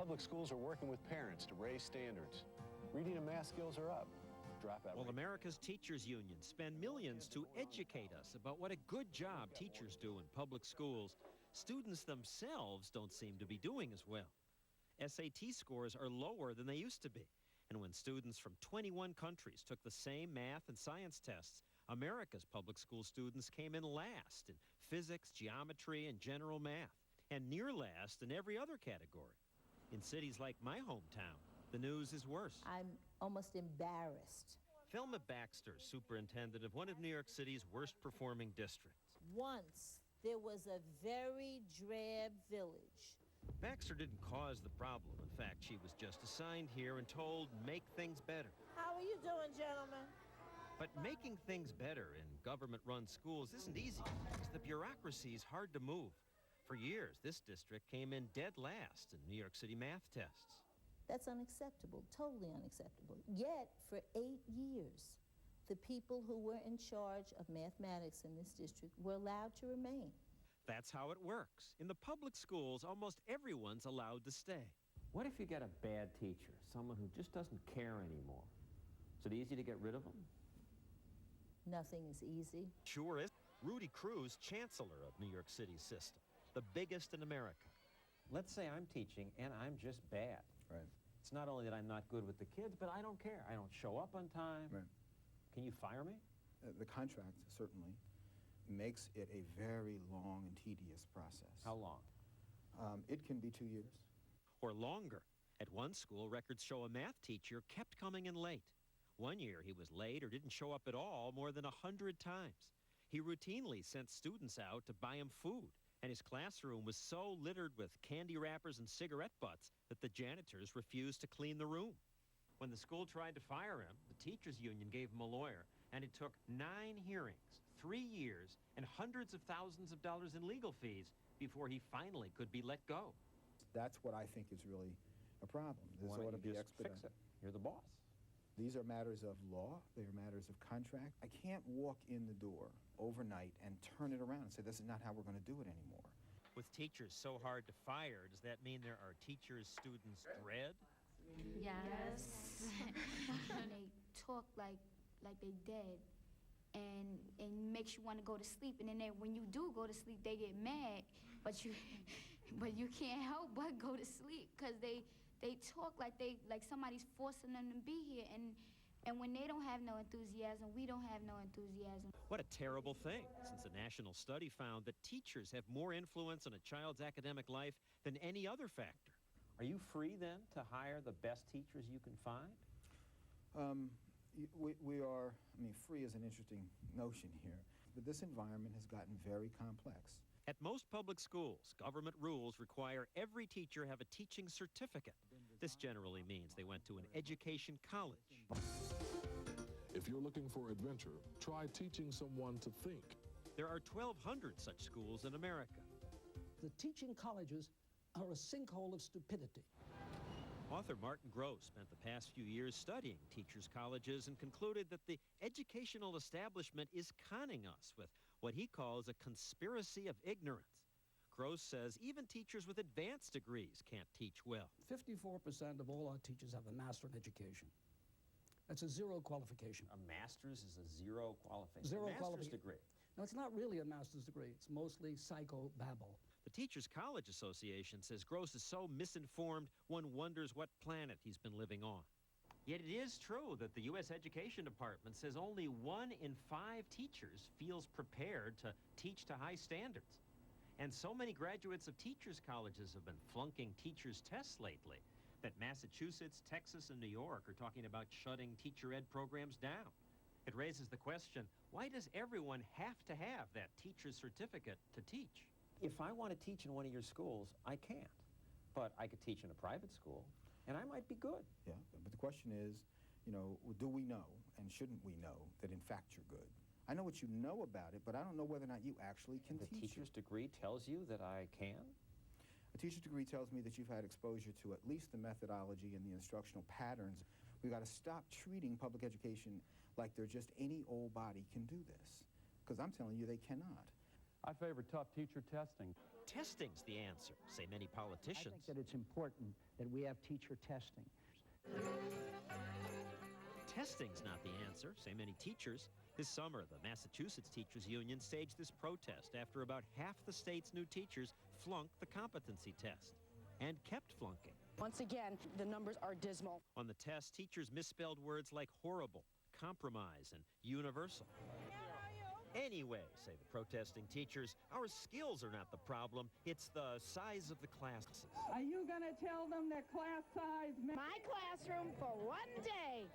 public schools are working with parents to raise standards. Reading and math skills are up. Dropout Well, rate. America's teachers unions spend millions to educate us about what a good job teachers do in public schools. Students themselves don't seem to be doing as well. SAT scores are lower than they used to be. And when students from 21 countries took the same math and science tests, America's public school students came in last in physics, geometry, and general math, and near last in every other category. In cities like my hometown, the news is worse. I'm almost embarrassed. Thelma Baxter, superintendent of one of New York City's worst performing districts. Once there was a very drab village. Baxter didn't cause the problem. In fact, she was just assigned here and told, make things better. How are you doing, gentlemen? But making things better in government-run schools isn't easy, because the bureaucracy is hard to move. For years, this district came in dead last in New York City math tests. That's unacceptable, totally unacceptable. Yet, for 8 years, the people who were in charge of mathematics in this district were allowed to remain. That's how it works. In the public schools, almost everyone's allowed to stay. What if you get a bad teacher, someone who just doesn't care anymore? Is it easy to get rid of them? Nothing is easy. Sure is. Rudy Cruz, chancellor of New York City's system, the biggest in America. Let's say I'm teaching and I'm just bad. Right. It's not only that I'm not good with the kids, but I don't care. I don't show up on time. Right. Can you fire me? The contract certainly makes it a very long and tedious process. How long? It can be 2 years. Or longer. At one school, records show a math teacher kept coming in late. One year, he was late or didn't show up at all more than 100 times. He routinely sent students out to buy him food, and his classroom was so littered with candy wrappers and cigarette butts that the janitors refused to clean the room. When the school tried to fire him, the teachers' union gave him a lawyer, and it took 9 hearings, 3 years, and hundreds of thousands of dollars in legal fees before he finally could be let go. That's what I think is really a problem. This Why ought don't to you be just expedited. fix it? You're the boss. These are matters of law. They are matters of contract. I can't walk in the door overnight and turn it around and say, this is not how we're going to do it anymore. With teachers so hard to fire, does that mean there are teachers students dread? Yes. And they talk like they dead, and makes you want to go to sleep. And then when you do go to sleep, they get mad, but you can't help but go to sleep because they talk like somebody's forcing them to be here. And when they don't have no enthusiasm, we don't have no enthusiasm. What a terrible thing, since a national study found that teachers have more influence on a child's academic life than any other factor. Are you free, then, to hire the best teachers you can find? We are, I mean, free is an interesting notion here, but this environment has gotten very complex. At most public schools, government rules require every teacher have a teaching certificate. This generally means they went to an education college. If you're looking for adventure, try teaching someone to think. There are 1,200 such schools in America. The teaching colleges are a sinkhole of stupidity. Author Martin Gross spent the past few years studying teachers' colleges and concluded that the educational establishment is conning us with what he calls a conspiracy of ignorance. Gross says even teachers with advanced degrees can't teach well. 54% of all our teachers have a master in education. That's a zero qualification. A master's is a zero qualification. Zero a master's qualification. degree. No, it's not really a master's degree. It's mostly psychobabble. The Teachers College Association says Gross is so misinformed, one wonders what planet he's been living on. Yet it is true that the U.S. Education Department says only 1 in 5 teachers feels prepared to teach to high standards. And so many graduates of teachers' colleges have been flunking teachers' tests lately that Massachusetts, Texas, and New York are talking about shutting teacher ed programs down. It raises the question, why does everyone have to have that teacher's certificate to teach? If I want to teach in one of your schools, I can't. But I could teach in a private school, and I might be good. Yeah, but the question is, you know, do we know, and shouldn't we know, that in fact you're good? I know what you know about it, but I don't know whether or not you actually can teach it. The teacher's degree tells you that I can? A teacher's degree tells me that you've had exposure to at least the methodology and the instructional patterns. We've got to stop treating public education like they're just any old body can do this, because I'm telling you they cannot. I favor tough teacher testing. Testing's the answer, say many politicians. I think that it's important that we have teacher testing. Testing's not the answer, say many teachers. This summer, the Massachusetts Teachers Union staged this protest after about half the state's new teachers flunked the competency test and kept flunking. Once again, the numbers are dismal. On the test, teachers misspelled words like horrible, compromise, and universal. Anyway, say the protesting teachers, our skills are not the problem, it's the size of the classes. Are you going to tell them that class size... My classroom for one day,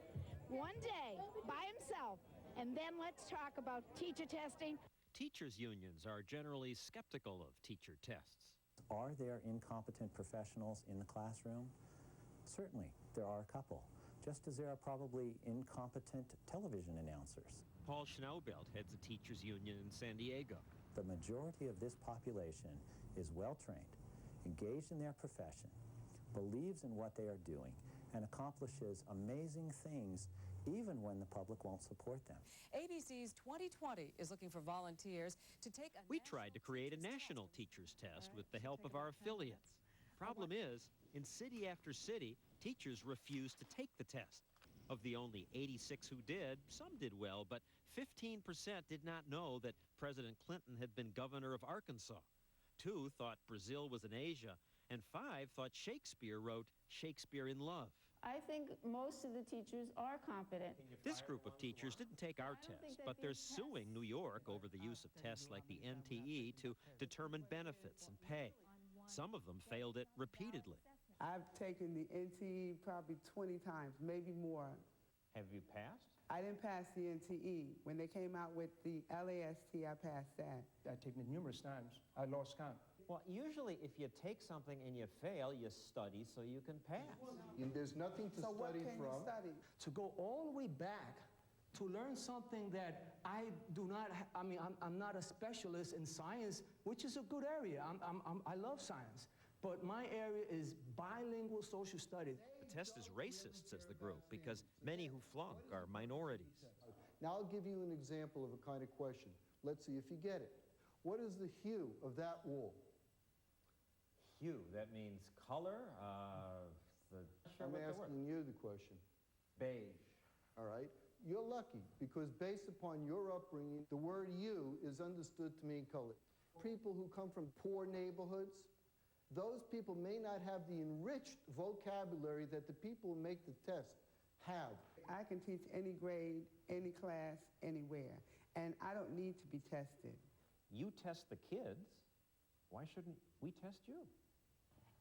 by himself, and then let's talk about teacher testing. Teachers' unions are generally skeptical of teacher tests. Are there incompetent professionals in the classroom? Certainly, there are a couple, just as there are probably incompetent television announcers. Paul Schnaubelt heads a teachers' union in San Diego. The majority of this population is well-trained, engaged in their profession, believes in what they are doing, and accomplishes amazing things even when the public won't support them. ABC's 2020 is looking for volunteers to take a... We tried to create a national teachers test with the help of our affiliates. Problem is, in city after city, teachers refused to take the test. Of the only 86 who did, some did well, but 15% did not know that President Clinton had been governor of Arkansas. 2 thought Brazil was in Asia, and 5 thought Shakespeare wrote Shakespeare in Love. I think most of the teachers are competent. This group of teachers didn't take our test, but they're suing New York over the use of tests like the NTE to determine benefits and pay. Some of them failed it repeatedly. I've taken the NTE probably 20 times, maybe more. Have you passed? I didn't pass the NTE. When they came out with the LAST, I passed that. I've taken it numerous times. I lost count. Well, usually if you take something and you fail, you study so you can pass. And there's nothing to so study what can from. You study? To go all the way back to learn something that I do not, I'm not a specialist in science, which is a good area. I love science. But my area is bilingual social studies. The test is racist, says the group, because many who flunk are minorities. Now I'll give you an example of a kind of question. Let's see if you get it. What is the hue of that wall? Hue, that means color? I'm asking you the question. Beige. All right. You're lucky, because based upon your upbringing, the word hue is understood to mean color. People who come from poor neighborhoods, those people may not have the enriched vocabulary that the people who make the test have. I can teach any grade, any class, anywhere, and I don't need to be tested. You test the kids. Why shouldn't we test you?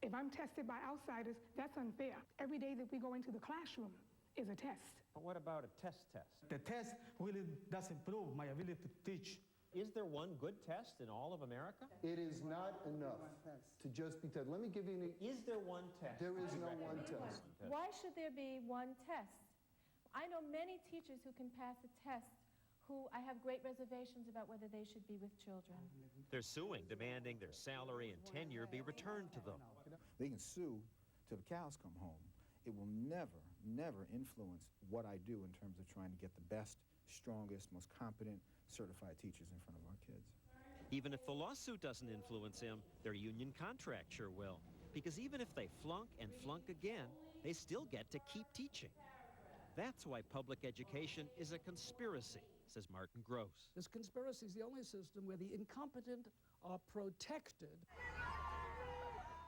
If I'm tested by outsiders, that's unfair. Every day that we go into the classroom is a test. But what about a test? The test really doesn't prove my ability to teach. Is there one good test in all of America? It is not enough to just be tested. Let me give you an... Is there one test? There is no one test. Why should there be one test? I know many teachers who can pass a test who I have great reservations about whether they should be with children. They're suing, demanding their salary and tenure be returned to them. They can sue till the cows come home. It will never, never influence what I do in terms of trying to get the best, strongest, most competent, certified teachers in front of our kids. Even if the lawsuit doesn't influence him, their union contract sure will. Because even if they flunk and flunk again, they still get to keep teaching. That's why public education is a conspiracy, says Martin Gross. This conspiracy is the only system where the incompetent are protected.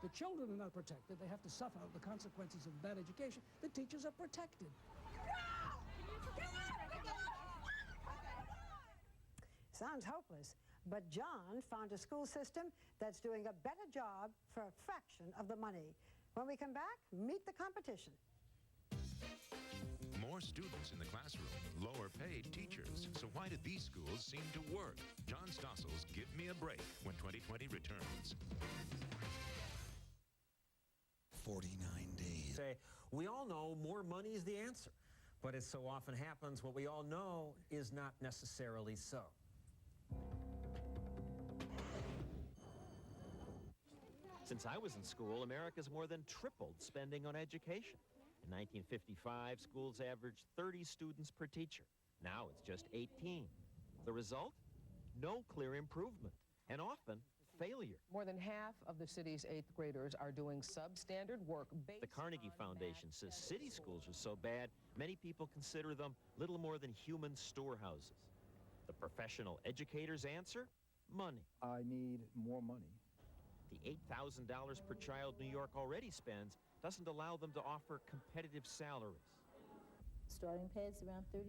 The children are not protected. They have to suffer the consequences of bad education. The teachers are protected. Sounds hopeless, but John found a school system that's doing a better job for a fraction of the money. When we come back, meet the competition. More students in the classroom, lower paid teachers. So why did these schools seem to work? John Stossel's Give Me a Break when 2020 returns. 49 days. Say, we all know more money is the answer. But as so often happens, what we all know is not necessarily so. Since I was in school, America's more than tripled spending on education. In 1955, schools averaged 30 students per teacher. Now it's just 18. The result? No clear improvement, and often failure. More than half of the city's 8th graders are doing substandard work based The Carnegie Foundation says city schools are so bad, many people consider them little more than human storehouses. The professional educator's answer? Money. I need more money. The $8,000 per child New York already spends doesn't allow them to offer competitive salaries. Starting pay is around $30,000.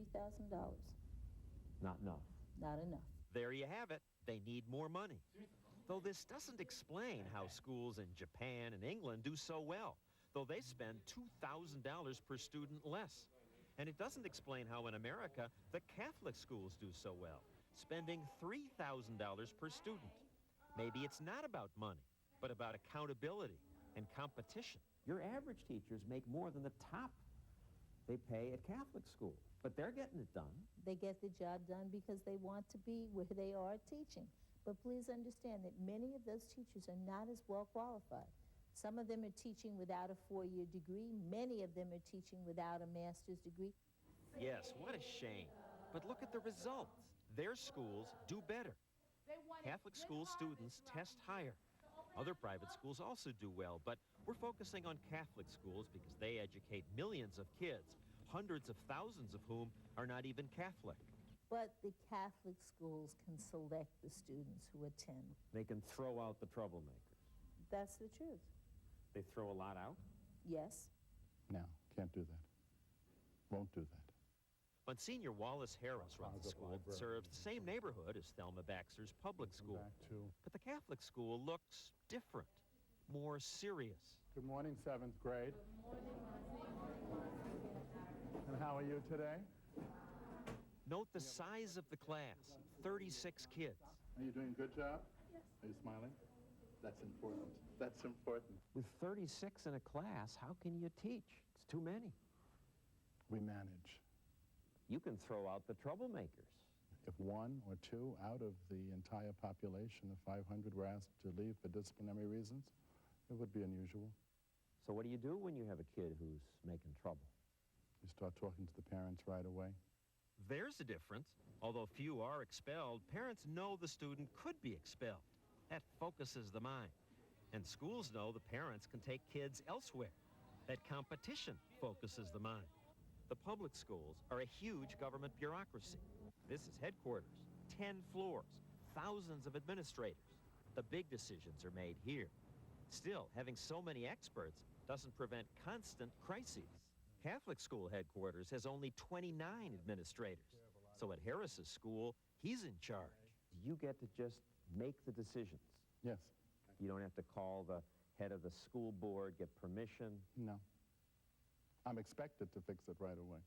Not enough. Not enough. There you have it. They need more money. Though this doesn't explain how schools in Japan and England do so well, though they spend $2,000 per student less. And it doesn't explain how in America the Catholic schools do so well, spending $3,000 per student. Maybe it's not about money, but about accountability and competition. Your average teachers make more than the top they pay at Catholic school, but they're getting it done. They get the job done because they want to be where they are teaching. But please understand that many of those teachers are not as well qualified. Some of them are teaching without a 4-year degree. Many of them are teaching without a master's degree. Yes, what a shame. But look at the results. Their schools do better. Catholic school students test higher. Other private schools also do well, but we're focusing on Catholic schools because they educate millions of kids, hundreds of thousands of whom are not even Catholic. But the Catholic schools can select the students who attend. They can throw out the troublemakers. That's the truth. They throw a lot out? Yes. No, can't do that. Won't do that. Monsignor Wallace Harris runs the school that serves the same neighborhood as Thelma Baxter's public school. But the Catholic school looks different, more serious. Good morning, 7th grade. And how are you today? Note the size of the class, 36 kids. Are you doing a good job? Yes. Are you smiling? That's important. That's important. With 36 in a class, how can you teach? It's too many. We manage. You can throw out the troublemakers. If 1 or 2 out of the entire population of 500 were asked to leave for disciplinary reasons, it would be unusual. So what do you do when you have a kid who's making trouble? You start talking to the parents right away. There's a difference. Although few are expelled, parents know the student could be expelled. That focuses the mind. And schools know the parents can take kids elsewhere. That competition focuses the mind. The public schools are a huge government bureaucracy. This is headquarters, 10 floors, thousands of administrators. The big decisions are made here. Still, having so many experts doesn't prevent constant crises. Catholic school headquarters has only 29 administrators. So at Harris's school, he's in charge. You get to just make the decisions. Yes. You don't have to call the head of the school board, get permission. No. I'm expected to fix it right away.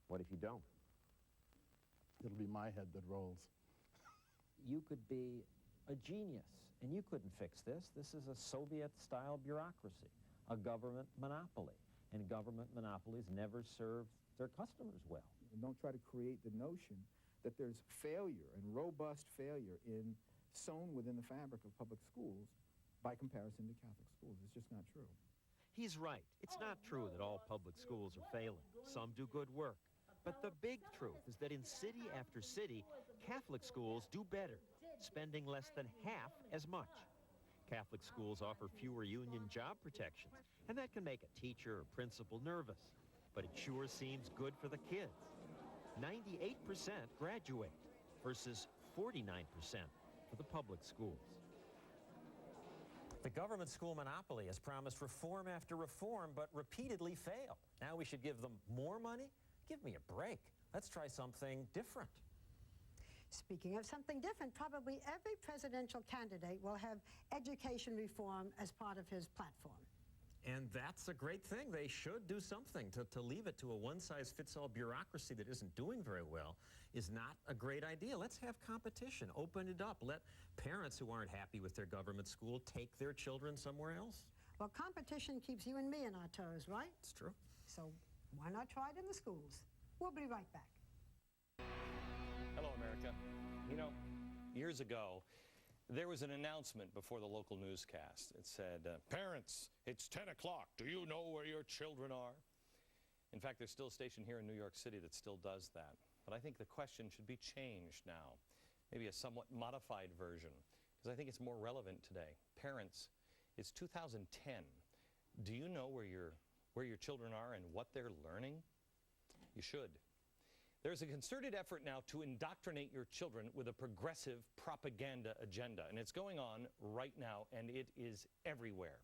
What if you don't? It'll be my head that rolls. You could be a genius, and you couldn't fix this. This is a Soviet-style bureaucracy, a government monopoly. And government monopolies never serve their customers well. And don't try to create the notion that there's failure and robust failure sewn within the fabric of public schools by comparison to Catholic schools. It's just not true. He's right. It's not true that all public schools are failing. Some do good work. But the big truth is that in city after city, Catholic schools do better, spending less than half as much. Catholic schools offer fewer union job protections, and that can make a teacher or principal nervous. But it sure seems good for the kids. 98% graduate versus 49% for the public schools. The government school monopoly has promised reform after reform, but repeatedly failed. Now we should give them more money? Give me a break. Let's try something different. Speaking of something different, probably every presidential candidate will have education reform as part of his platform. And that's a great thing. They should do something. To leave it to a one-size-fits-all bureaucracy that isn't doing very well is not a great idea. Let's have competition. Open it up. Let parents who aren't happy with their government school take their children somewhere else. Well, competition keeps you and me on our toes, right? It's true. So why not try it in the schools? We'll be right back. Hello, America. You know, years ago, there was an announcement before the local newscast. It said, parents, it's 10 o'clock. Do you know where your children are? In fact, there's still a station here in New York City that still does that. But I think the question should be changed now. Maybe a somewhat modified version. because I think it's more relevant today. Parents, it's 2010. Do you know where your children are and what they're learning? You should. There's a concerted effort now to indoctrinate your children with a progressive propaganda agenda, and it's going on right now, and it is everywhere.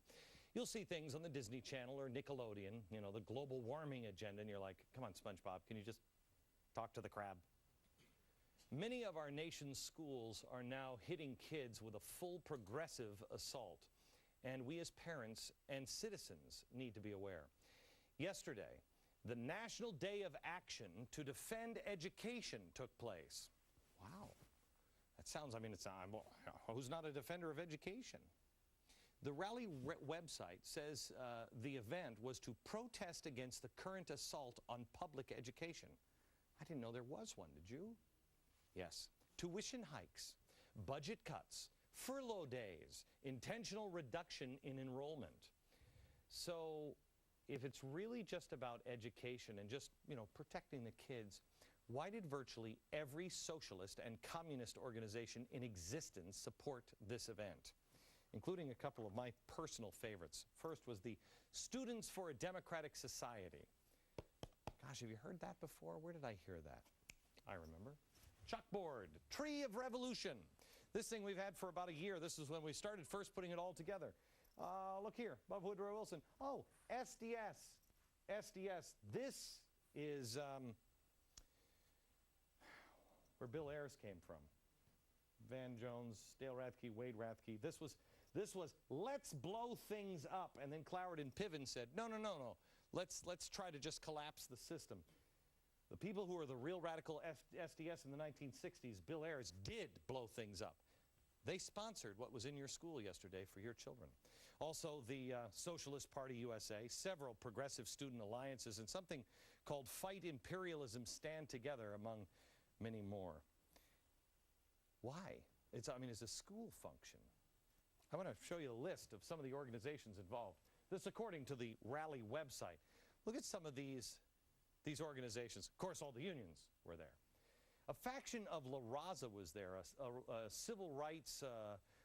You'll see things on the Disney Channel or Nickelodeon, you know, the global warming agenda, and you're like, come on, SpongeBob, can you just talk to the crab? Many of our nation's schools are now hitting kids with a full progressive assault, and we as parents and citizens need to be aware. Yesterday, the National Day of Action to Defend Education took place. Wow. That sounds, I mean, it's who's not a defender of education? The rally website says the event was to protest against the current assault on public education. I didn't know there was one, did you? Yes. Tuition hikes, budget cuts, furlough days, intentional reduction in enrollment. So if it's really just about education and just, you know, protecting the kids, why did virtually every socialist and communist organization in existence support this event, including a couple of my personal favorites? First was the Students for a Democratic Society. Gosh, have you heard that before? Where did I hear that? I remember. Chalkboard, Tree of Revolution. This thing we've had for about a year. This is when we started first putting it all together. Look here, Bob Woodrow Wilson. Oh, SDS. SDS. This is where Bill Ayers came from. Van Jones, Dale Rathke, Wade Rathke. This was let's blow things up. And then Cloward and Piven said, no. Let's try to just collapse the system. The people who were the real radical SDS in the 1960s, Bill Ayers, did blow things up. They sponsored what was in your school yesterday for your children. Also, the Socialist Party USA, several progressive student alliances, and something called Fight Imperialism Stand Together, among many more. Why? It's a school function. I want to show you a list of some of the organizations involved. This according to the Rally website. Look at some of these organizations. Of course, all the unions were there. A faction of La Raza was there, a civil rights,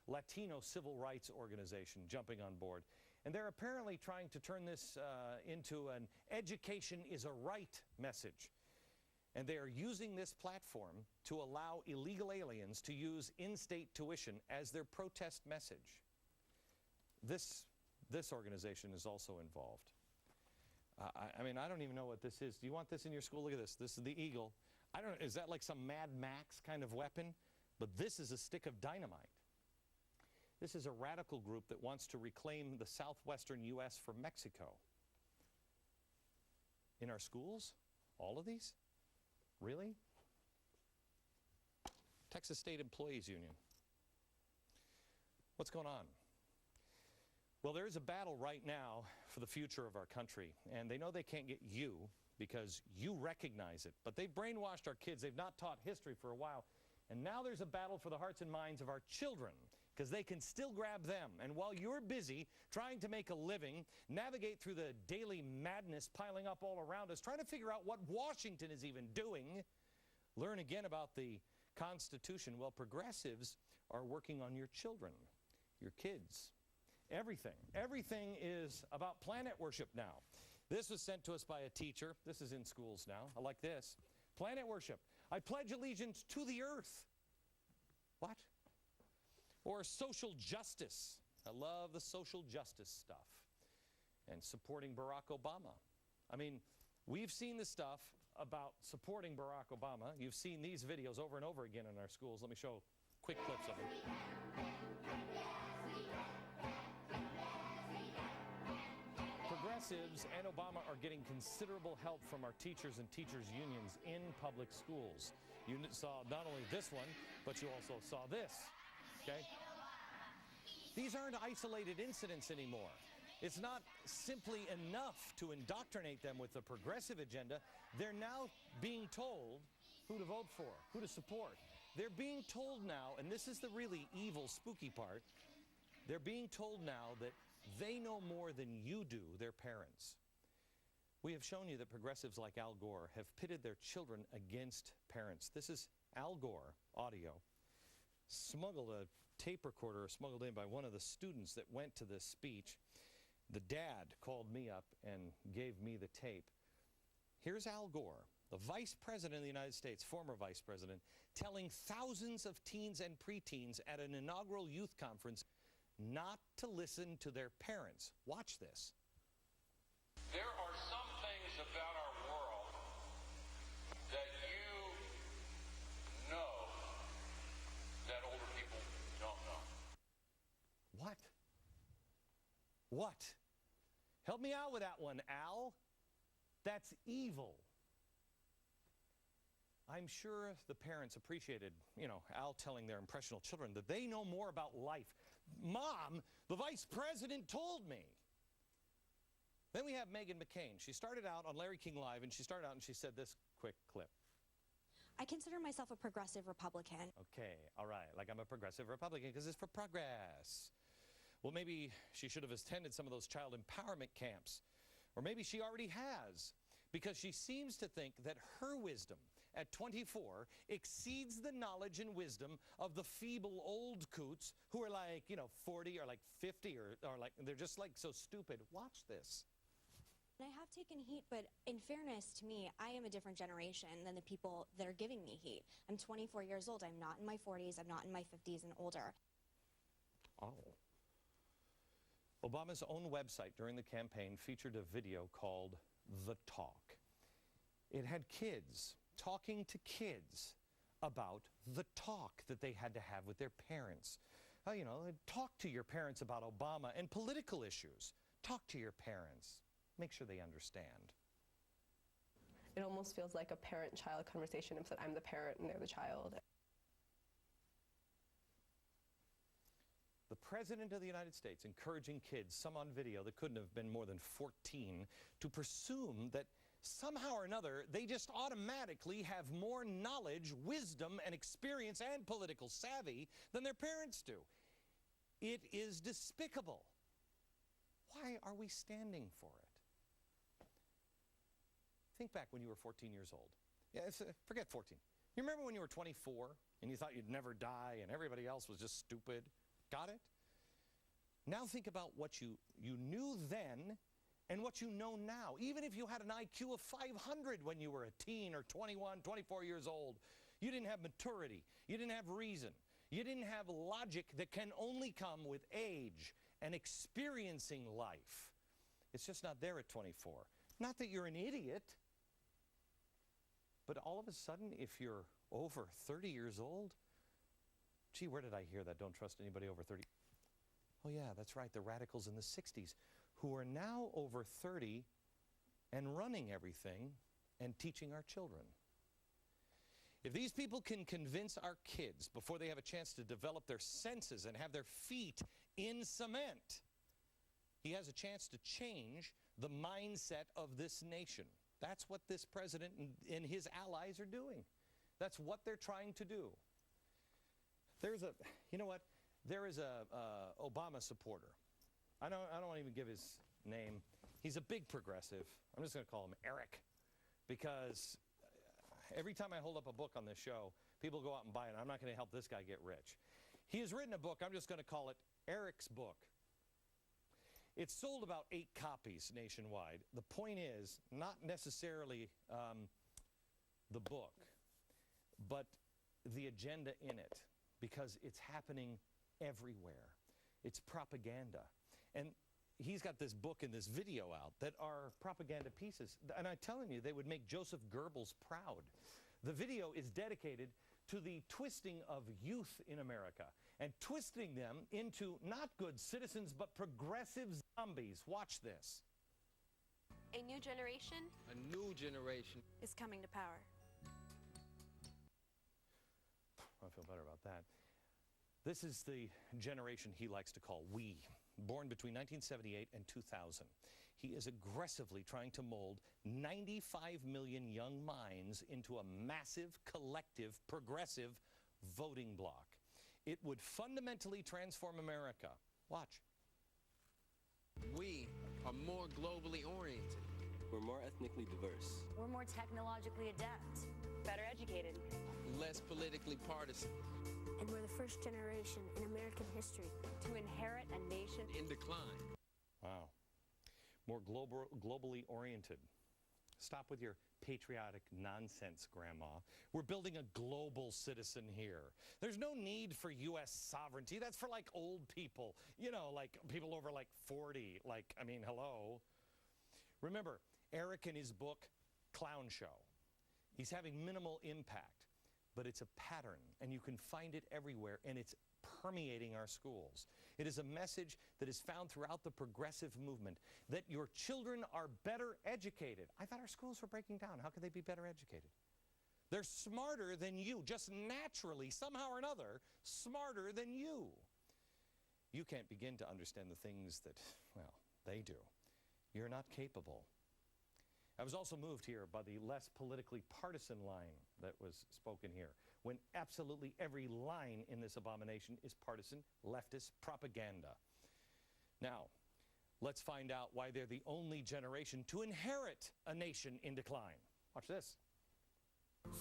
Latino civil rights organization jumping on board. And they're apparently trying to turn this into an education is a right message. And they are using this platform to allow illegal aliens to use in-state tuition as their protest message. This organization is also involved. I don't even know what this is. Do you want this in your school? Look at this. This is the Eagle. I don't know, is that like some Mad Max kind of weapon? But this is a stick of dynamite. This is a radical group that wants to reclaim the southwestern U.S. from Mexico. In our schools? All of these? Really? Texas State Employees Union. What's going on? Well, there is a battle right now for the future of our country, and they know they can't get you because you recognize it. But they've brainwashed our kids. They've not taught history for a while. And now there's a battle for the hearts and minds of our children because they can still grab them. And while you're busy trying to make a living, navigate through the daily madness piling up all around us, trying to figure out what Washington is even doing, learn again about the Constitution. Well, progressives are working on your children, your kids. Everything is about planet worship now. This was sent to us by a teacher. This is in schools now. I like this. Planet worship. I pledge allegiance to the earth. What? Or social justice. I love the social justice stuff. And supporting Barack Obama. I mean, we've seen the stuff about supporting Barack Obama. You've seen these videos over and over again in our schools. Let me show quick clips of them. Progressives and Obama are getting considerable help from our teachers and teachers' unions in public schools. You saw not only this one, but you also saw this, okay? These aren't isolated incidents anymore. It's not simply enough to indoctrinate them with the progressive agenda. They're now being told who to vote for, who to support. They're being told now, and this is the really evil, spooky part, they're being told now that they know more than you do, their parents. We have shown you that progressives like Al Gore have pitted their children against parents. This is Al Gore audio, smuggled tape recorder smuggled in by one of the students that went to this speech. The dad called me up and gave me the tape. Here's Al Gore, the Vice President of the United States, former Vice President, telling thousands of teens and preteens at an inaugural youth conference not to listen to their parents. Watch this. There are some things about our world that you know that older people don't know. What? What? Help me out with that one, Al. That's evil. I'm sure the parents appreciated, Al telling their impressionable children that they know more about life. Mom, the Vice President told me. Then we have Meghan McCain. She started out on Larry King Live, and she said this quick clip. I consider myself a progressive Republican. Okay, all right, like I'm a progressive Republican because it's for progress. Well, maybe she should have attended some of those child empowerment camps. Or maybe she already has, because she seems to think that her wisdom at 24 exceeds the knowledge and wisdom of the feeble old coots who are like, 40 or like 50 or like, they're just like so stupid. Watch this. I have taken heat, but in fairness to me, I am a different generation than the people that are giving me heat. I'm 24 years old. I'm not in my 40s. I'm not in my 50s and older. Oh. Obama's own website during the campaign featured a video called The Talk. It had kids talking to kids about the talk that they had to have with their parents. Talk to your parents about Obama and political issues. Talk to your parents. Make sure they understand. It almost feels like a parent-child conversation, except I'm the parent and they're the child. The President of the United States encouraging kids, some on video that couldn't have been more than 14, to presume that somehow or another they just automatically have more knowledge, wisdom, and experience and political savvy than their parents do. It is despicable. Why are we standing for it? Think back when you were 14 years old. Yeah, forget 14. You remember when you were 24 and you thought you'd never die and everybody else was just stupid? Got it? Now think about what you knew then and what you know now. Even if you had an IQ of 500 when you were a teen or 21, 24 years old, you didn't have maturity. You didn't have reason. You didn't have logic that can only come with age and experiencing life. It's just not there at 24. Not that you're an idiot, but all of a sudden, if you're over 30 years old, gee, where did I hear that? Don't trust anybody over 30. Oh yeah, that's right, the radicals in the 60s who are now over 30 and running everything and teaching our children. If these people can convince our kids before they have a chance to develop their senses and have their feet in cement, he has a chance to change the mindset of this nation. That's what this president and his allies are doing. That's what they're trying to do. There is a Obama supporter. I don't want to even give his name. He's a big progressive. I'm just going to call him Eric, because every time I hold up a book on this show, people go out and buy it. I'm not going to help this guy get rich. He has written a book. I'm just going to call it Eric's Book. It's sold about 8 copies nationwide. The point is not necessarily the book, but the agenda in it, because it's happening everywhere. It's propaganda. And he's got this book and this video out that are propaganda pieces. And I'm telling you, they would make Joseph Goebbels proud. The video is dedicated to the twisting of youth in America and twisting them into not good citizens, but progressive zombies. Watch this. A new generation? A new generation is coming to power. I feel better about that. This is the generation he likes to call we, born between 1978 and 2000. He is aggressively trying to mold 95 million young minds into a massive, collective, progressive voting bloc. It would fundamentally transform America. Watch. We are more globally oriented. We're more ethnically diverse. We're more technologically adept. Better educated. Less politically partisan. And we're the first generation in American history to inherit a nation in decline. Wow. More globally oriented. Stop with your patriotic nonsense, Grandma. We're building a global citizen here. There's no need for U.S. sovereignty. That's for, like, old people. You know, like people over, like, 40. Like, I mean, hello. Remember, Eric in his book, Clown Show. He's having minimal impact, but it's a pattern, and you can find it everywhere, and it's permeating our schools. It is a message that is found throughout the progressive movement, that your children are better educated. I thought our schools were breaking down. How could they be better educated? They're smarter than you, just naturally, somehow or another, smarter than you. You can't begin to understand the things that, well, they do. You're not capable. I was also moved here by the less politically partisan line that was spoken here, when absolutely every line in this abomination is partisan leftist propaganda. Now, let's find out why they're the only generation to inherit a nation in decline. Watch this.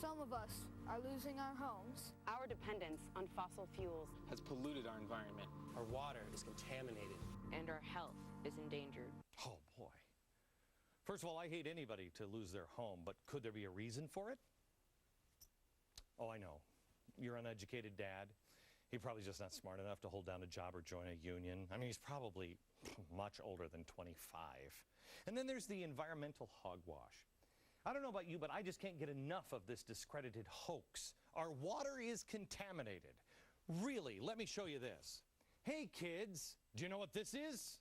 Some of us are losing our homes. Our dependence on fossil fuels has polluted our environment. Our water is contaminated. And our health is endangered. Oh, boy. First of all, I hate anybody to lose their home, but could there be a reason for it? Oh, I know. Your uneducated dad, he's probably just not smart enough to hold down a job or join a union. I mean, he's probably much older than 25. And then there's the environmental hogwash. I don't know about you, but I just can't get enough of this discredited hoax. Our water is contaminated. Really, let me show you this. Hey, kids, do you know what this is?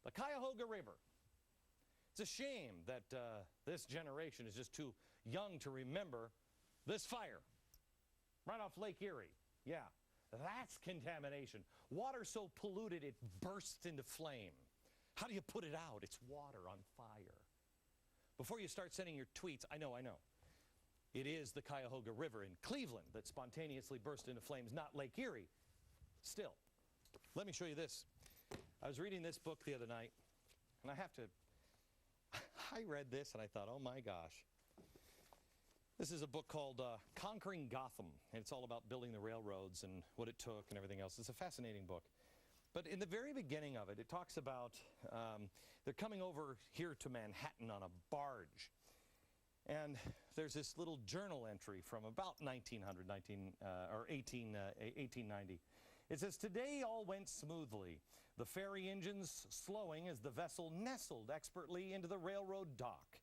The Cuyahoga River. It's a shame that this generation is just too young to remember this fire right off Lake Erie. Yeah, that's contamination. Water so polluted it bursts into flame. How do you put it out? It's water on fire. Before you start sending your tweets, I know. It is the Cuyahoga River in Cleveland that spontaneously burst into flames, not Lake Erie. Still, let me show you this. I was reading this book the other night, and I read this and I thought, oh my gosh. This is a book called Conquering Gotham, and it's all about building the railroads and what it took and everything else. It's a fascinating book. But in the very beginning of it, it talks about they're coming over here to Manhattan on a barge. And there's this little journal entry from about 1890. It says, today all went smoothly, the ferry engines slowing as the vessel nestled expertly into the railroad dock,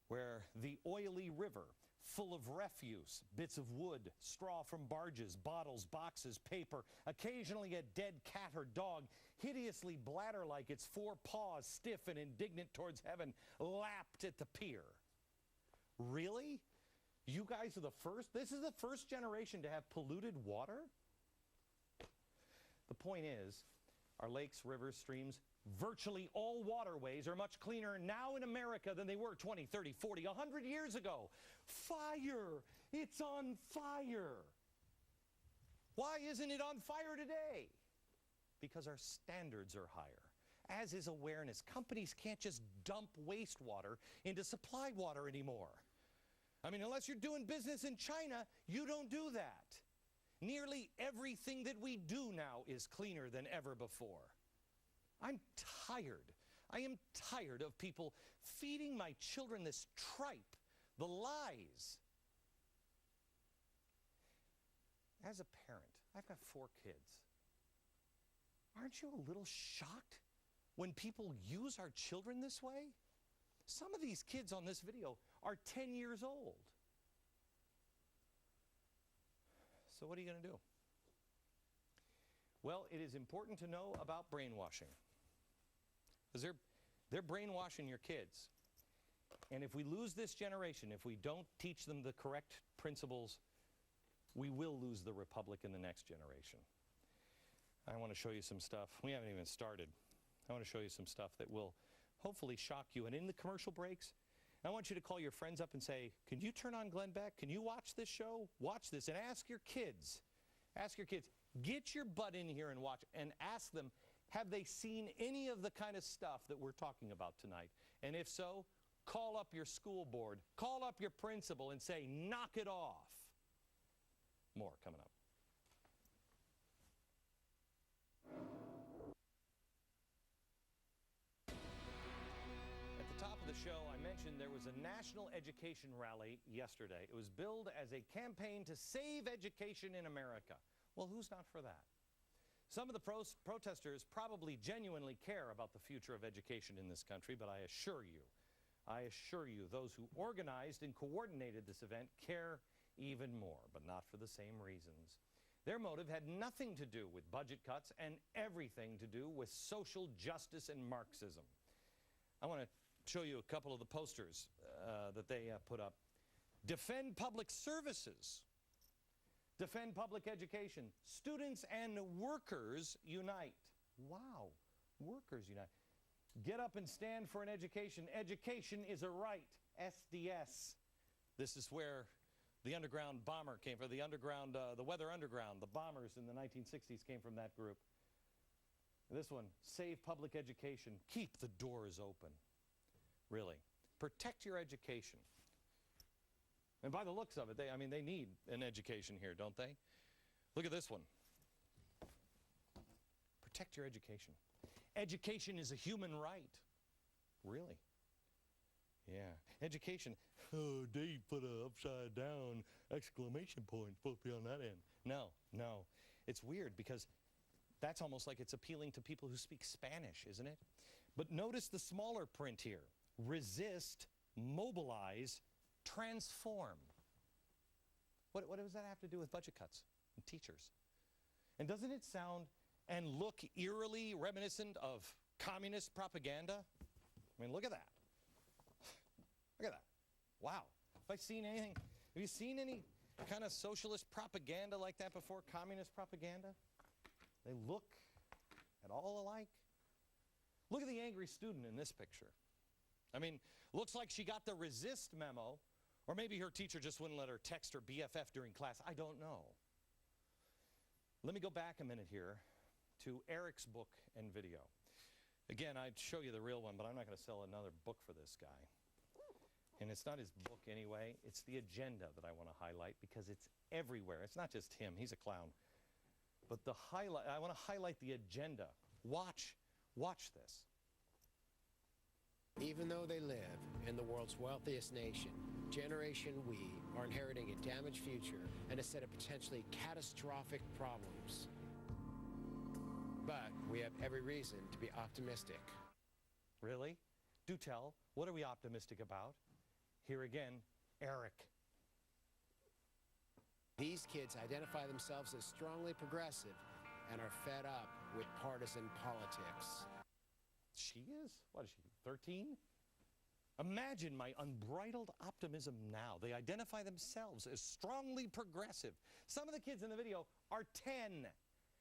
where the oily river, full of refuse, bits of wood, straw from barges, bottles, boxes, paper, occasionally a dead cat or dog, hideously bladder-like, its four paws stiff and indignant towards heaven, lapped at the pier. Really? You guys are the first? This is the first generation to have polluted water? The point is, our lakes, rivers, streams, virtually all waterways are much cleaner now in America than they were 20, 30, 40, 100 years ago. Fire! It's on fire! Why isn't it on fire today? Because our standards are higher, as is awareness. Companies can't just dump wastewater into supply water anymore. I mean, unless you're doing business in China, you don't do that. Nearly everything that we do now is cleaner than ever before. I'm tired. I am tired of people feeding my children this tripe, the lies. As a parent, I've got 4 kids. Aren't you a little shocked when people use our children this way? Some of these kids on this video are 10 years old. So what are you going to do? Well, it is important to know about brainwashing. Because they're brainwashing your kids. And if we lose this generation, if we don't teach them the correct principles, we will lose the republic in the next generation. I want to show you some stuff. We haven't even started. I want to show you some stuff that will hopefully shock you. And in the commercial breaks, I want you to call your friends up and say, can you turn on Glenn Beck? Can you watch this show? Watch this and ask your kids. Ask your kids. Get your butt in here and watch and ask them, have they seen any of the kind of stuff that we're talking about tonight? And if so, call up your school board, call up your principal and say, knock it off. More coming up. At the top of the show, I mentioned there was a national education rally yesterday. It was billed as a campaign to save education in America. Well, who's not for that? Some of the protesters probably genuinely care about the future of education in this country, but I assure you, those who organized and coordinated this event care even more, but not for the same reasons. Their motive had nothing to do with budget cuts and everything to do with social justice and Marxism. I want to show you a couple of the posters that they put up. Defend public services. Defend public education. Students and workers unite. Wow, workers unite. Get up and stand for an education. Education is a right. SDS. This is where the underground bomber came from. The Weather Underground, the bombers in the 1960s came from that group. This one, save public education. Keep the doors open. Really. Protect your education. And by the looks of it, they need an education here, don't they? Look at this one. Protect your education. Education is a human right. Really? Yeah. Education. Oh, Dave put an upside down exclamation point supposed to be on that end. No. It's weird because that's almost like it's appealing to people who speak Spanish, isn't it? But notice the smaller print here. Resist, mobilize, transform. What does that have to do with budget cuts and teachers? And doesn't it sound and look eerily reminiscent of communist propaganda? I mean, look at that. Look at that. Wow. Have you seen any kind of socialist propaganda like that before? Communist propaganda? They look at all alike. Look at the angry student in this picture. I mean, looks like she got the resist memo, or maybe her teacher just wouldn't let her text her BFF during class. I don't know. Let me go back a minute here to Eric's book and video. Again, I'd show you the real one, but I'm not going to sell another book for this guy. And it's not his book anyway. It's the agenda that I want to highlight because it's everywhere. It's not just him. He's a clown. But I want to highlight the agenda. Watch this. Even though they live in the world's wealthiest nation, Generation We are inheriting a damaged future and a set of potentially catastrophic problems. But we have every reason to be optimistic. Really? Do tell. What are we optimistic about? Here again, Eric. These kids identify themselves as strongly progressive and are fed up with partisan politics. She is? What is she, 13? Imagine my unbridled optimism now. They identify themselves as strongly progressive. Some of the kids in the video are 10,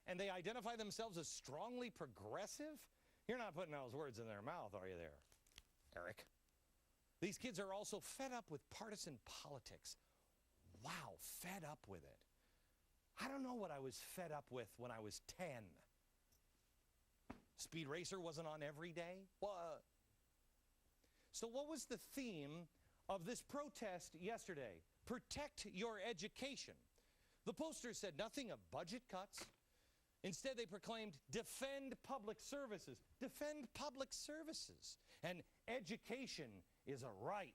and they identify themselves as strongly progressive? You're not putting those words in their mouth, are you there, Eric? These kids are also fed up with partisan politics. Wow, fed up with it. I don't know what I was fed up with when I was 10. Speed Racer wasn't on every day? What? So what was the theme of this protest yesterday? Protect your education. The poster said nothing of budget cuts. Instead, they proclaimed, defend public services. Defend public services. And education is a right.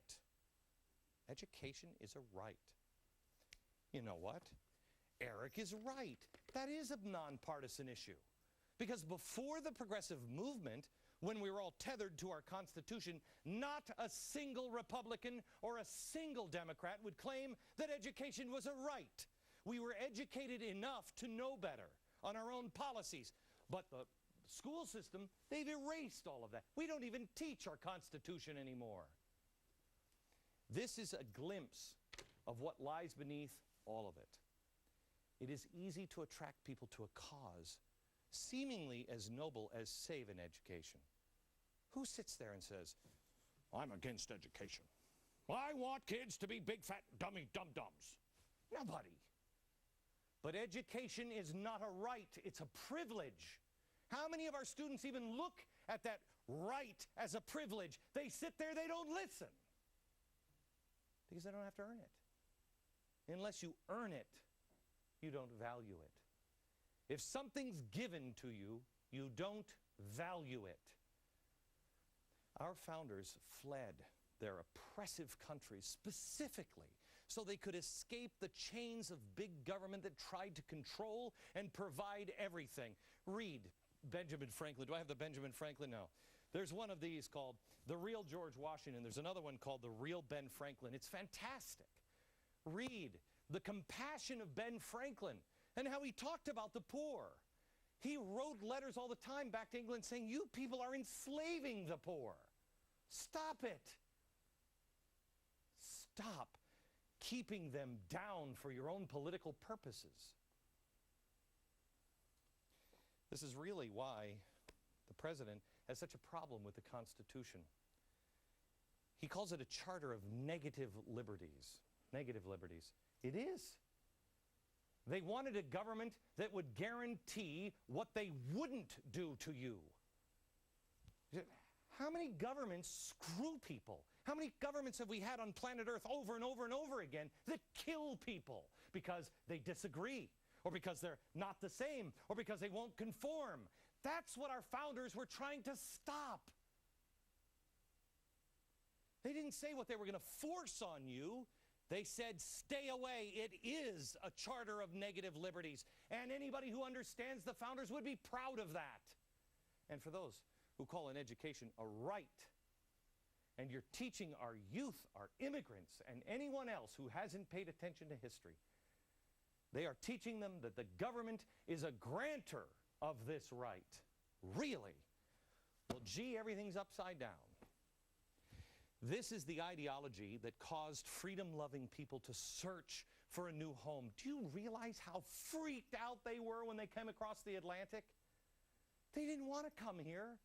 Education is a right. You know what? Eric is right. That is a nonpartisan issue. Because before the progressive movement, when we were all tethered to our Constitution, not a single Republican or a single Democrat would claim that education was a right. We were educated enough to know better on our own policies. But the school system, they've erased all of that. We don't even teach our Constitution anymore. This is a glimpse of what lies beneath all of it. It is easy to attract people to a cause seemingly as noble as save an education. Who sits there and says, I'm against education. I want kids to be big fat dummy dum-dums. Nobody. But education is not a right, it's a privilege. How many of our students even look at that right as a privilege? They sit there, they don't listen. Because they don't have to earn it. Unless you earn it, you don't value it. If something's given to you, you don't value it. Our founders fled their oppressive countries specifically so they could escape the chains of big government that tried to control and provide everything. Read Benjamin Franklin. Do I have the Benjamin Franklin? No. There's one of these called The Real George Washington. There's another one called The Real Ben Franklin. It's fantastic. Read the compassion of Ben Franklin and how he talked about the poor. He wrote letters all the time back to England saying, you people are enslaving the poor. Stop it. Stop keeping them down for your own political purposes. This is really why the president has such a problem with the Constitution. He calls it a charter of negative liberties. Negative liberties. It is. They wanted a government that would guarantee what they wouldn't do to you. How many governments screw people? How many governments have we had on planet Earth over and over and over again that kill people because they disagree, or because they're not the same, or because they won't conform? That's what our founders were trying to stop. They didn't say what they were going to force on you. They said, stay away. It is a charter of negative liberties. And anybody who understands the founders would be proud of that. And for those who call an education a right, and you're teaching our youth, our immigrants, and anyone else who hasn't paid attention to history, they are teaching them that the government is a grantor of this right. Really? Well, gee, everything's upside down. This is the ideology that caused freedom-loving people to search for a new home. Do you realize how freaked out they were when they came across the Atlantic? They didn't want to come here.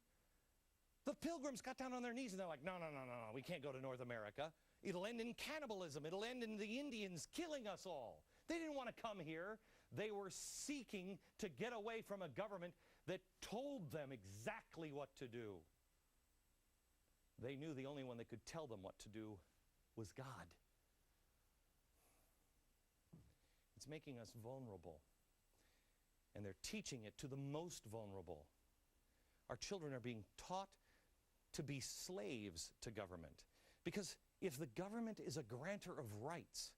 The Pilgrims got down on their knees and they're like, no, no, no, no, no, we can't go to North America. It'll end in cannibalism. It'll end in the Indians killing us all. They didn't want to come here. They were seeking to get away from a government that told them exactly what to do. They knew the only one that could tell them what to do was God. It's making us vulnerable. And they're teaching it to the most vulnerable. Our children are being taught to be slaves to government. Because if the government is a grantor of rights,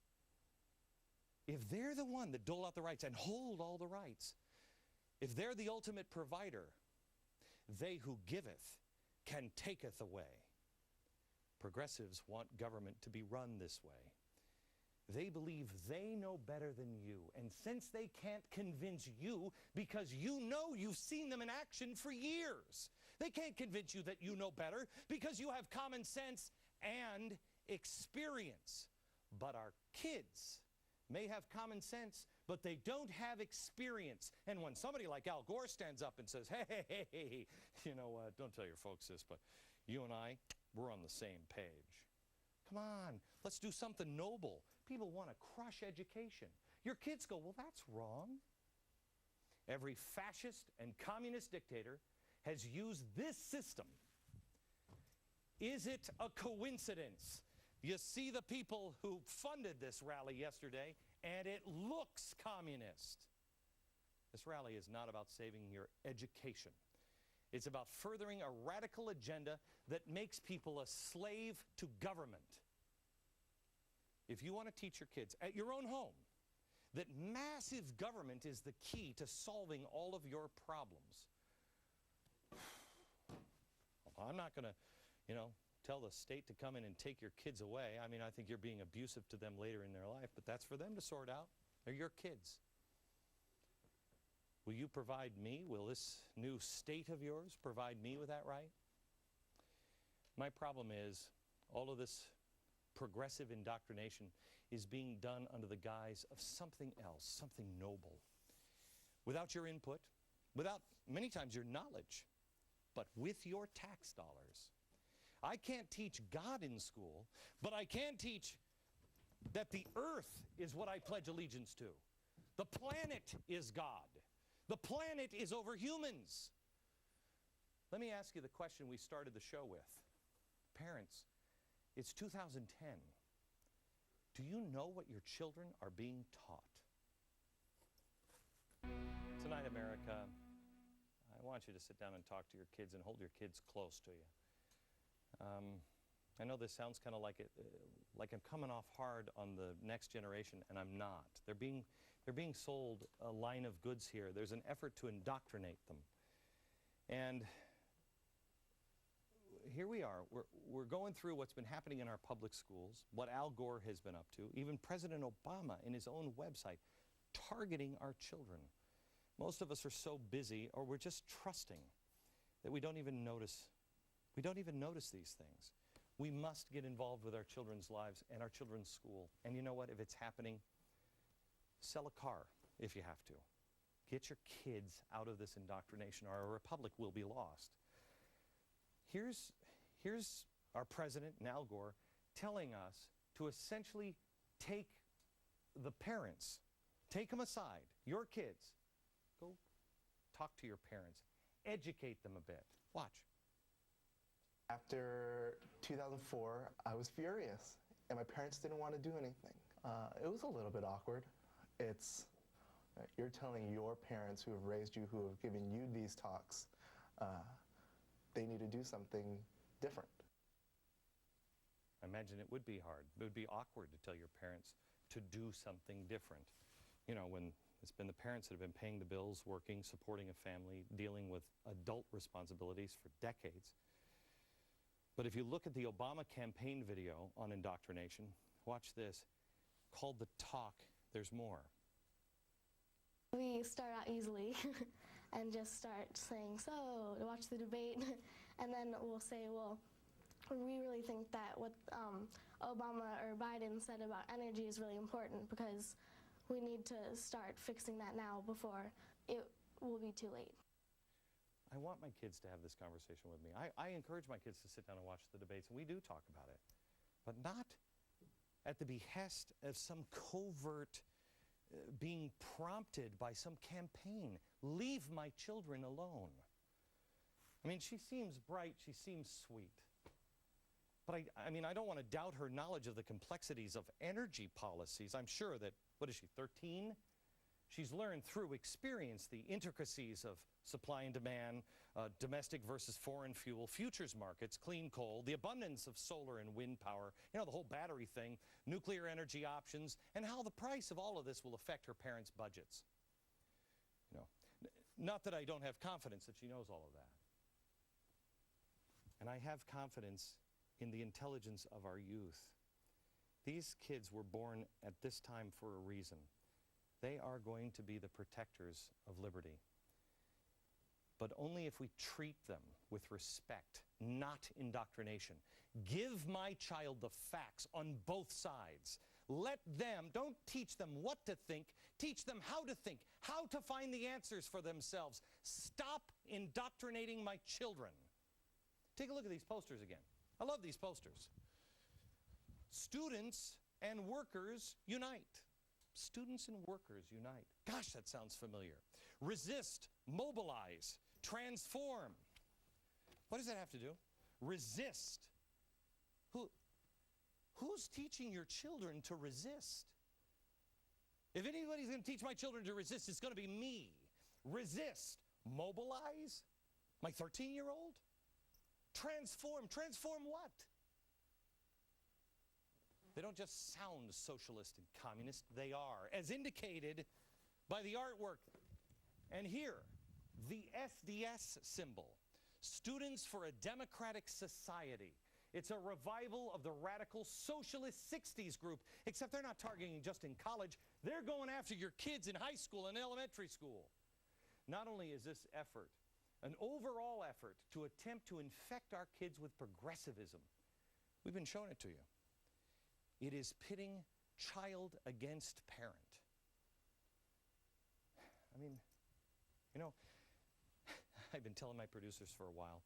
if they're the one that dole out the rights and hold all the rights, if they're the ultimate provider, they who giveth can taketh away. Progressives want government to be run this way. They believe they know better than you. And since they can't convince you because you know you've seen them in action for years, they can't convince you that you know better because you have common sense and experience. But our kids may have common sense, but they don't have experience. And when somebody like Al Gore stands up and says, hey, hey, hey, hey, you know what, don't tell your folks this, but you and I, we're on the same page. Come on, let's do something noble. People want to crush education. Your kids go, well, that's wrong. Every fascist and communist dictator has used this system. Is it a coincidence? You see the people who funded this rally yesterday, and it looks communist. This rally is not about saving your education. It's about furthering a radical agenda that makes people a slave to government. If you want to teach your kids at your own home that massive government is the key to solving all of your problems, I'm not going to, tell the state to come in and take your kids away. I mean, I think you're being abusive to them later in their life, but that's for them to sort out. They're your kids. Will you provide me? Will this new state of yours provide me with that right? My problem is all of this progressive indoctrination is being done under the guise of something else, something noble. Without your input, without many times your knowledge, but with your tax dollars. I can't teach God in school, but I can teach that the earth is what I pledge allegiance to. The planet is God. The planet is over humans. Let me ask you the question we started the show with. Parents, it's 2010. Do you know what your children are being taught? Tonight, America, I want you to sit down and talk to your kids and hold your kids close to you. I know this sounds kind of like I'm coming off hard on the next generation, and I'm not. They're being sold a line of goods here. There's an effort to indoctrinate them. And here we are. We're going through what's been happening in our public schools, what Al Gore has been up to, even President Obama in his own website, targeting our children. Most of us are so busy, or we're just trusting, that we don't even notice. We don't even notice these things. We must get involved with our children's lives and our children's school. And you know what? If it's happening, sell a car if you have to. Get your kids out of this indoctrination, or our republic will be lost. Here's our president, Al Gore, telling us to essentially take the parents, take them aside, your kids. Go talk to your parents. Educate them a bit. Watch. After 2004, I was furious, and my parents didn't want to do anything. It was a little bit awkward. You're telling your parents who have raised you, who have given you these talks, they need to do something different. I imagine it would be hard. It would be awkward to tell your parents to do something different. You know, when it's been the parents that have been paying the bills, working, supporting a family, dealing with adult responsibilities for decades. But if you look at the Obama campaign video on indoctrination, watch this, called The Talk, There's More. We start out easily and just start saying, so, watch the debate, and then we'll say, well, we really think that what Obama or Biden said about energy is really important because we need to start fixing that now before it will be too late. I want my kids to have this conversation with me. I encourage my kids to sit down and watch the debates, and we do talk about it, but not at the behest of some covert being prompted by some campaign. Leave my children alone. I mean, she seems bright, she seems sweet. But I mean, I don't want to doubt her knowledge of the complexities of energy policies. I'm sure that, what is she, 13? She's learned through experience the intricacies of supply and demand, domestic versus foreign fuel, futures markets, clean coal, the abundance of solar and wind power, you know, the whole battery thing, nuclear energy options, and how the price of all of this will affect her parents' budgets. You know, not that I don't have confidence that she knows all of that. And I have confidence in the intelligence of our youth. These kids were born at this time for a reason. They are going to be the protectors of liberty. But only if we treat them with respect, not indoctrination. Give my child the facts on both sides. Let them, don't teach them what to think, teach them how to think, how to find the answers for themselves. Stop indoctrinating my children. Take a look at these posters again. I love these posters. Students and workers unite. Students and workers unite. Gosh, that sounds familiar. Resist, mobilize, transform. What does that have to do? Resist. Who's teaching your children to resist? If anybody's going to teach my children to resist, it's going to be me. Resist. Mobilize? My 13-year-old? Transform. Transform what? They don't just sound socialist and communist. They are, as indicated by the artwork. And here, the SDS symbol, Students for a Democratic Society. It's a revival of the radical socialist 60s group, except they're not targeting just in college. They're going after your kids in high school and elementary school. Not only is this effort an overall effort to attempt to infect our kids with progressivism, we've been showing it to you. It is pitting child against parent. I mean, you know, I've been telling my producers for a while,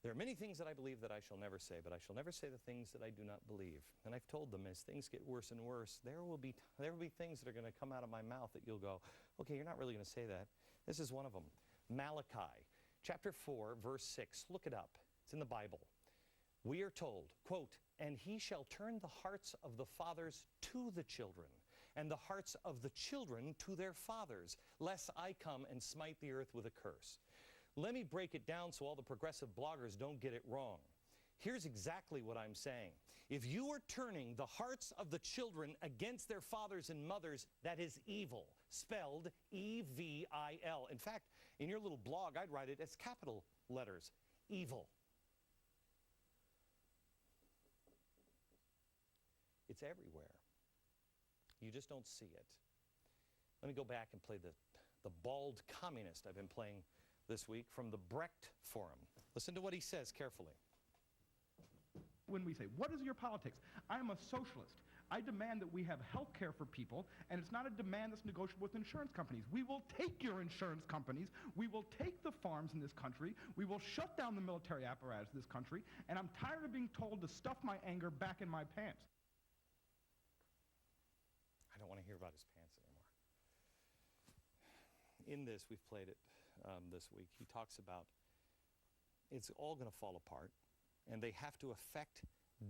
there are many things that I believe that I shall never say, but I shall never say the things that I do not believe. And I've told them, as things get worse and worse, there will be things that are going to come out of my mouth that you'll go, okay, you're not really going to say that. This is one of them. Malachi, chapter 4, verse 6. Look it up. It's in the Bible. We are told, quote, "And he shall turn the hearts of the fathers to the children, and the hearts of the children to their fathers, lest I come and smite the earth with a curse. Let me break it down so all the progressive bloggers don't get it wrong. Here's exactly what I'm saying. If you are turning the hearts of the children against their fathers and mothers, that is evil, spelled E-V-I-L. In fact, in your little blog, I'd write it as capital letters, evil. It's everywhere. You just don't see it. Let me go back and play the bald communist I've been playing this week from the Brecht Forum. Listen to what he says carefully. When we say, what is your politics? I am a socialist. I demand that we have health care for people, and it's not a demand that's negotiable with insurance companies. We will take your insurance companies. We will take the farms in this country. We will shut down the military apparatus of this country, and I'm tired of being told to stuff my anger back in my pants. I don't want to hear about his pants anymore. In this, we've played it this week. He talks about it's all going to fall apart, and they have to affect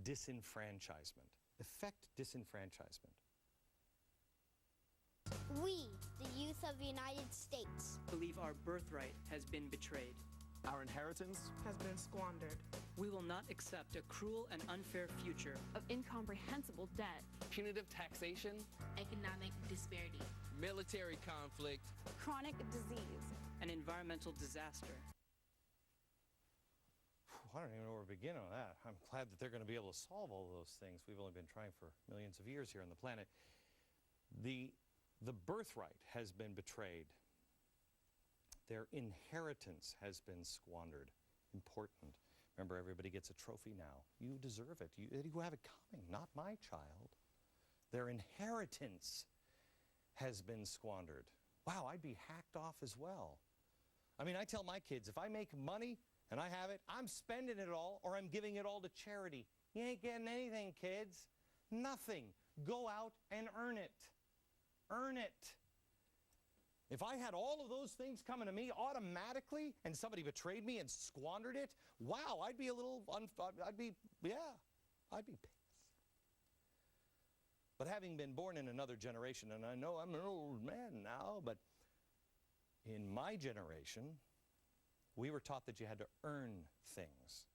disenfranchisement. Effect disenfranchisement. We, the youth of the United States, believe our birthright has been betrayed. Our inheritance has been squandered. We will not accept a cruel and unfair future of incomprehensible debt, punitive taxation, economic disparity, military conflict, chronic disease, and environmental disaster. I don't even know where to begin on that. I'm glad that they're going to be able to solve all of those things. We've only been trying for millions of years here on the planet. The birthright has been betrayed. Their inheritance has been squandered. Important. Remember, everybody gets a trophy now. You deserve it. You have it coming, not my child. Their inheritance has been squandered. Wow, I'd be hacked off as well. I mean, I tell my kids, if I make money and I have it, I'm spending it all or I'm giving it all to charity. You ain't getting anything, kids. Nothing. Go out and earn it. Earn it. If I had all of those things coming to me automatically and somebody betrayed me and squandered it, wow, I'd be pissed. But having been born in another generation, and I know I'm an old man now, but in my generation, we were taught that you had to earn things.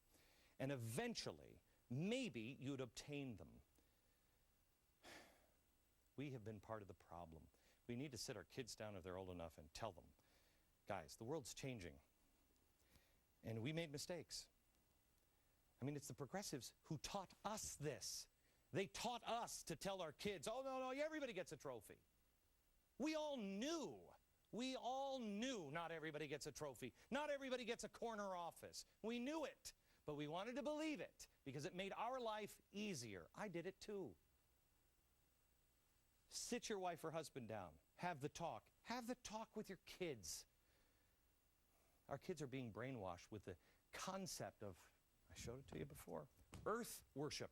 And eventually, maybe you'd obtain them. We have been part of the problem. We need to sit our kids down if they're old enough and tell them, guys, the world's changing. And we made mistakes. I mean, it's the progressives who taught us this. They taught us to tell our kids, oh, no, everybody gets a trophy. We all knew not everybody gets a trophy. Not everybody gets a corner office. We knew it, but we wanted to believe it because it made our life easier. I did it too. Sit your wife or husband down. Have the talk. Have the talk with your kids. Our kids are being brainwashed with the concept of, I showed it to you before, earth worship.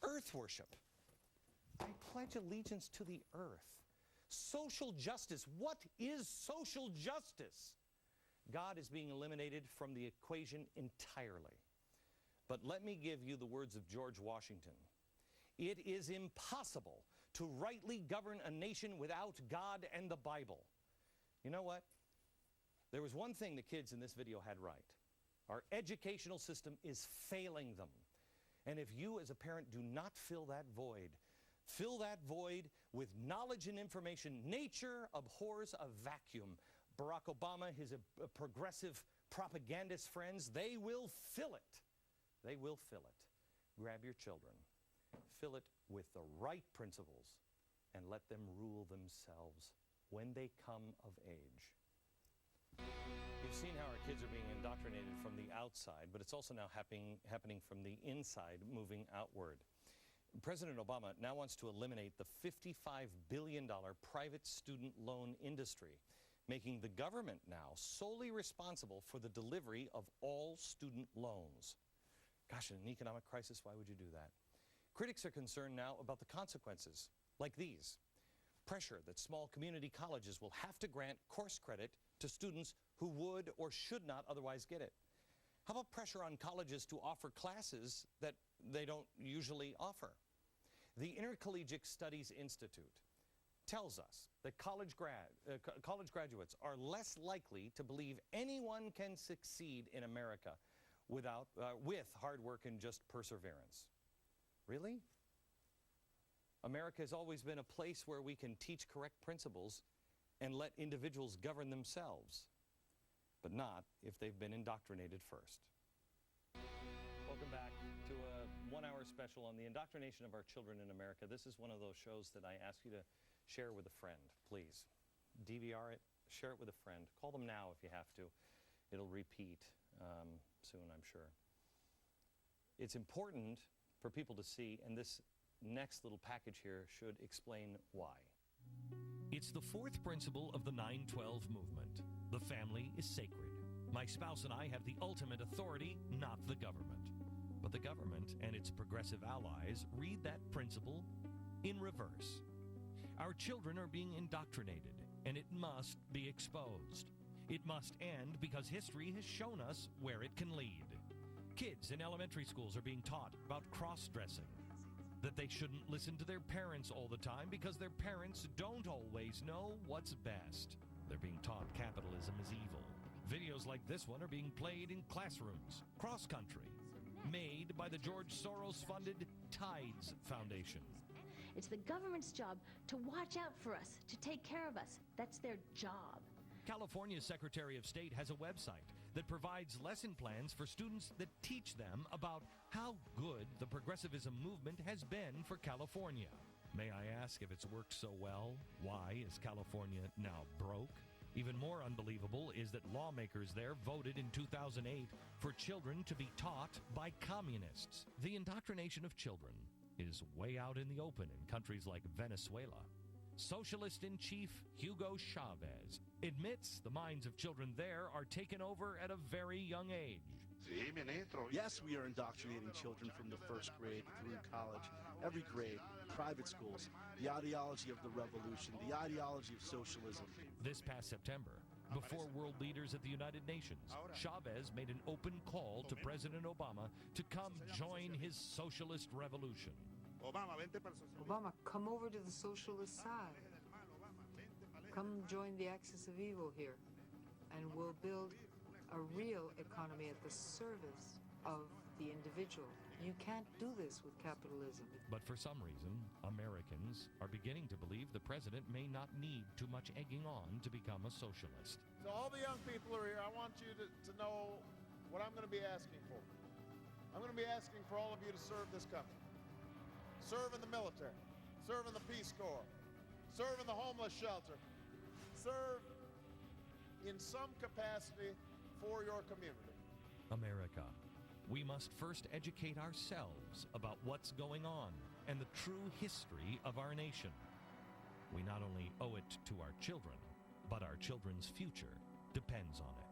Earth worship. I pledge allegiance to the earth. Social justice. What is social justice? God is being eliminated from the equation entirely. But let me give you the words of George Washington. It is impossible to rightly govern a nation without God and the Bible. You know what? There was one thing the kids in this video had right. Our educational system is failing them. And if you as a parent do not fill that void with knowledge and information. Nature abhors a vacuum. Barack Obama, his progressive propagandist friends, they will fill it. They will fill it. Grab your children. Fill it with the right principles and let them rule themselves when they come of age. You've seen how our kids are being indoctrinated from the outside, but it's also now happening from the inside, moving outward. President Obama now wants to eliminate the $55 billion private student loan industry, making the government now solely responsible for the delivery of all student loans. Gosh, in an economic crisis, why would you do that? Critics are concerned now about the consequences, like these. Pressure that small community colleges will have to grant course credit to students who would or should not otherwise get it. How about pressure on colleges to offer classes that they don't usually offer? The Intercollegiate Studies Institute tells us that college graduates are less likely to believe anyone can succeed in America with hard work and just perseverance. Really? America has always been a place where we can teach correct principles and let individuals govern themselves, but not if they've been indoctrinated first. Welcome back to a one-hour special on the indoctrination of our children in America. This is one of those shows that I ask you to share with a friend, please. DVR it, share it with a friend. Call them now if you have to. It'll repeat soon, I'm sure. It's important for people to see, and this next little package here should explain why. It's the fourth principle of the 9/12 movement. The family is sacred. My spouse and I have the ultimate authority, not the government. But the government and its progressive allies read that principle in reverse. Our children are being indoctrinated, and it must be exposed. It must end because history has shown us where it can lead. Kids in elementary schools are being taught about cross-dressing, that they shouldn't listen to their parents all the time because their parents don't always know what's best. They're being taught capitalism is evil. Videos like this one are being played in classrooms, cross-country, made by the George Soros-funded Tides Foundation. It's the government's job to watch out for us, to take care of us. That's their job. California's Secretary of State has a website that provides lesson plans for students that teach them about how good the progressivism movement has been for California. May I ask, if it's worked so well, why is California now broke? Even more unbelievable is that lawmakers there voted in 2008 for children to be taught by communists. The indoctrination of children is way out in the open in countries like Venezuela. Socialist-in-chief Hugo Chavez admits the minds of children there are taken over at a very young age. Yes, we are indoctrinating children from the first grade through college, every grade, private schools, the ideology of the revolution, the ideology of socialism. This past September, before world leaders at the United Nations, Chavez made an open call to President Obama to come join his socialist revolution. Obama, come over to the socialist side. Come join the axis of evil here, and we'll build a real economy at the service of the individual. You can't do this with capitalism. But for some reason, Americans are beginning to believe the president may not need too much egging on to become a socialist. So all the young people are here. I want you to know what I'm going to be asking for. I'm going to be asking for all of you to serve this country. Serve in the military. Serve in the Peace Corps. Serve in the homeless shelter. Serve in some capacity for your community. America, we must first educate ourselves about what's going on and the true history of our nation. We not only owe it to our children, but our children's future depends on it.